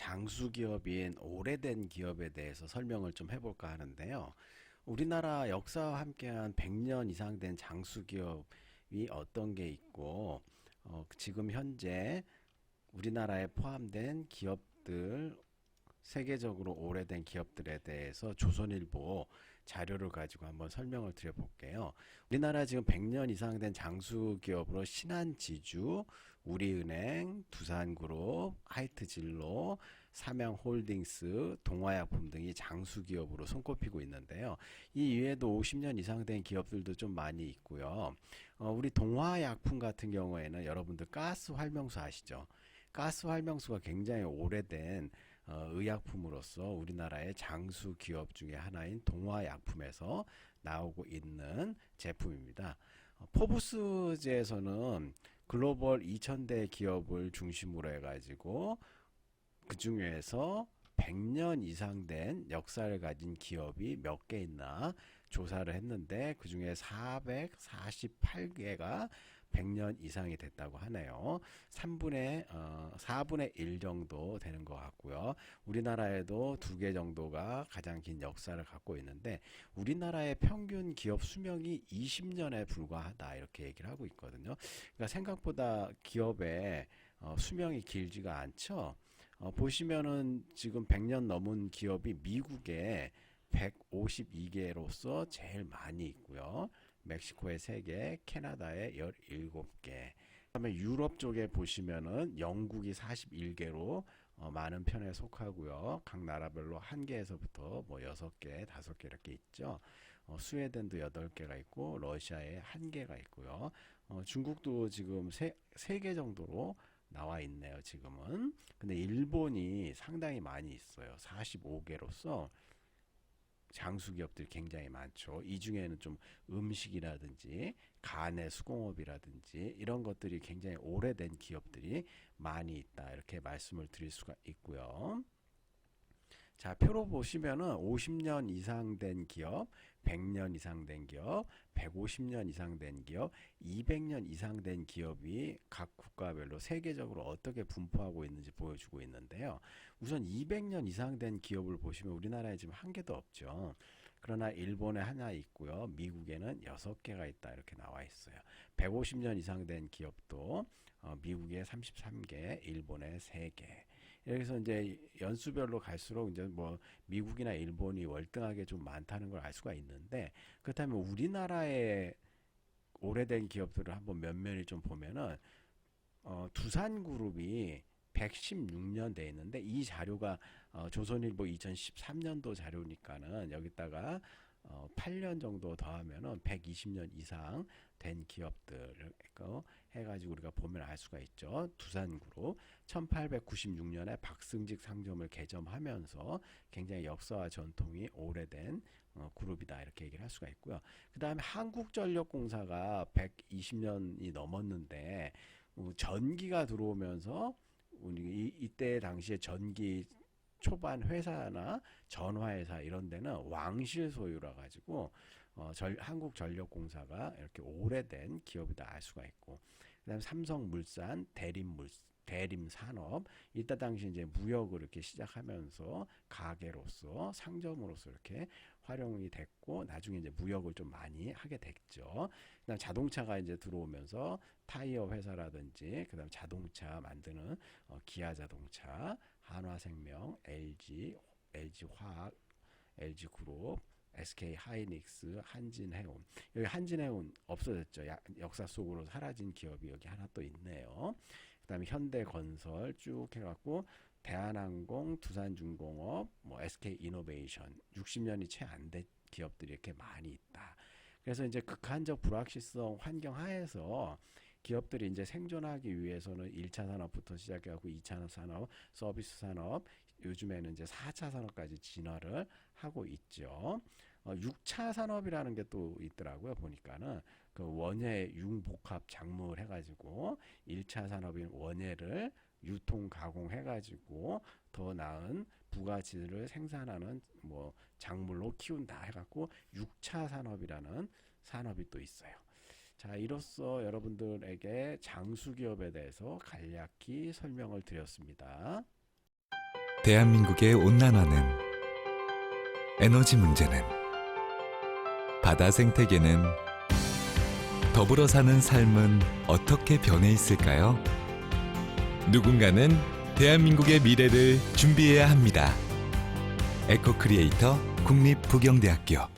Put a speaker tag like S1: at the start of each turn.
S1: 장수 기업인 오래된 기업에 대해서 설명을 좀 해볼까 하는데요. 우리나라 역사와 함께한 100년 이상 된 장수 기업이 어떤 게 있고, 지금 현재 우리나라에 포함된 기업들, 세계적으로 오래된 기업들에 대해서 조선일보 자료를 가지고 한번 설명을 드려볼게요. 우리나라 지금 100년 이상 된 장수 기업으로 신한지주, 우리은행, 두산그룹, 하이트진로, 삼양홀딩스, 동화약품 등이 장수 기업으로 손꼽히고 있는데요. 이 이외에도 50년 이상 된 기업들도 좀 많이 있고요. 우리 동화약품 같은 경우에는 여러분들 가스 활명수 아시죠? 가스 활명수가 굉장히 오래된 의약품으로서 우리나라의 장수 기업 중에 하나인 동화약품에서 나오고 있는 제품입니다. 포브스지에서는 글로벌 2000대 기업을 중심으로 해가지고 그 중에서 100년 이상 된 역사를 가진 기업이 몇 개 있나 조사를 했는데 그 중에 448개가 100년 이상이 됐다고 하네요. 4분의 1 정도 되는 것 같고요. 우리나라에도 2개 정도가 가장 긴 역사를 갖고 있는데 우리나라의 평균 기업 수명이 20년에 불과하다 이렇게 얘기를 하고 있거든요. 그러니까 생각보다 기업의 수명이 길지가 않죠. 보시면은 지금 100년 넘은 기업이 미국에 152개로서 제일 많이 있고요. 멕시코에 3개, 캐나다에 17개. 그다음에 유럽 쪽에 보시면은 영국이 41개로 많은 편에 속하고요. 각 나라별로 1개에서부터 뭐 6개, 5개 이렇게 있죠. 스웨덴도 8개가 있고 러시아에 1개가 있고요. 중국도 지금 3개 정도로 나와 있네요, 지금은. 근데 일본이 상당히 많이 있어요. 45개로서 장수 기업들이 굉장히 많죠. 이 중에는 좀 음식이라든지 간의 수공업이라든지 이런 것들이 굉장히 오래된 기업들이 많이 있다. 이렇게 말씀을 드릴 수가 있고요. 자, 표로 보시면은 50년 이상 된 기업, 100년 이상 된 기업, 150년 이상 된 기업, 200년 이상 된 기업이 각 국가별로 세계적으로 어떻게 분포하고 있는지 보여주고 있는데요. 우선 200년 이상 된 기업을 보시면 우리나라에 지금 1개도 없죠. 그러나 일본에 하나 있고요. 미국에는 6개가 있다. 이렇게 나와 있어요. 150년 이상 된 기업도 미국에 33개, 일본에 3개. 여기서 이제 연수별로 갈수록 이제 뭐 미국이나 일본이 월등하게 좀 많다는 걸 알 수가 있는데 그렇다면 우리나라의 오래된 기업들을 한번 면면히 좀 보면은 두산그룹이 116년 돼 있는데 이 자료가 조선일보 2013년도 자료니까는 여기다가 8년 정도 더하면은 120년 이상 된 기업들을 해가지고 우리가 보면 알 수가 있죠. 두산그룹 1896년에 박승직 상점을 개점하면서 굉장히 역사와 전통이 오래된 그룹이다 이렇게 얘기를 할 수가 있고요. 그 다음에 한국전력공사가 120년이 넘었는데 전기가 들어오면서 우리 이때 당시에 전기 초반 회사나 전화회사 이런 데는 왕실 소유라 가지고 한국전력공사가 이렇게 오래된 기업이다 알 수가 있고 그다음 삼성물산, 대림산업 이때 당시 이제 무역을 이렇게 시작하면서 가게로서 상점으로서 이렇게 활용이 됐고 나중에 이제 무역을 좀 많이 하게 됐죠. 그다음 자동차가 이제 들어오면서 타이어 회사라든지 그다음 자동차 만드는 기아자동차, 한화생명, LG화학, LG그룹, SK하이닉스, 한진해운. 여기 한진해운 없어졌죠. 역사 속으로 사라진 기업이 여기 하나 또 있네요. 그다음에 현대건설 쭉 해갖고 대한항공, 두산중공업, 뭐 SK이노베이션 60년이 채 안 된 기업들이 이렇게 많이 있다. 그래서 이제 극한적 불확실성 환경 하에서 기업들이 이제 생존하기 위해서는 1차 산업부터 시작해갖고 2차 산업, 서비스 산업, 요즘에는 이제 4차 산업까지 진화를 하고 있죠. 6차 산업이라는 게 또 있더라고요. 보니까는 그 원예 융복합 작물 해가지고 1차 산업인 원예를 유통 가공해가지고 더 나은 부가치를 생산하는 뭐 작물로 키운다 해갖고 6차 산업이라는 산업이 또 있어요. 자, 이로써 여러분들에게 장수기업에 대해서 간략히 설명을 드렸습니다.
S2: 대한민국의 온난화는, 에너지 문제는, 바다 생태계는, 더불어 사는 삶은 어떻게 변해 있을까요? 누군가는 대한민국의 미래를 준비해야 합니다. 에코크리에이터 국립부경대학교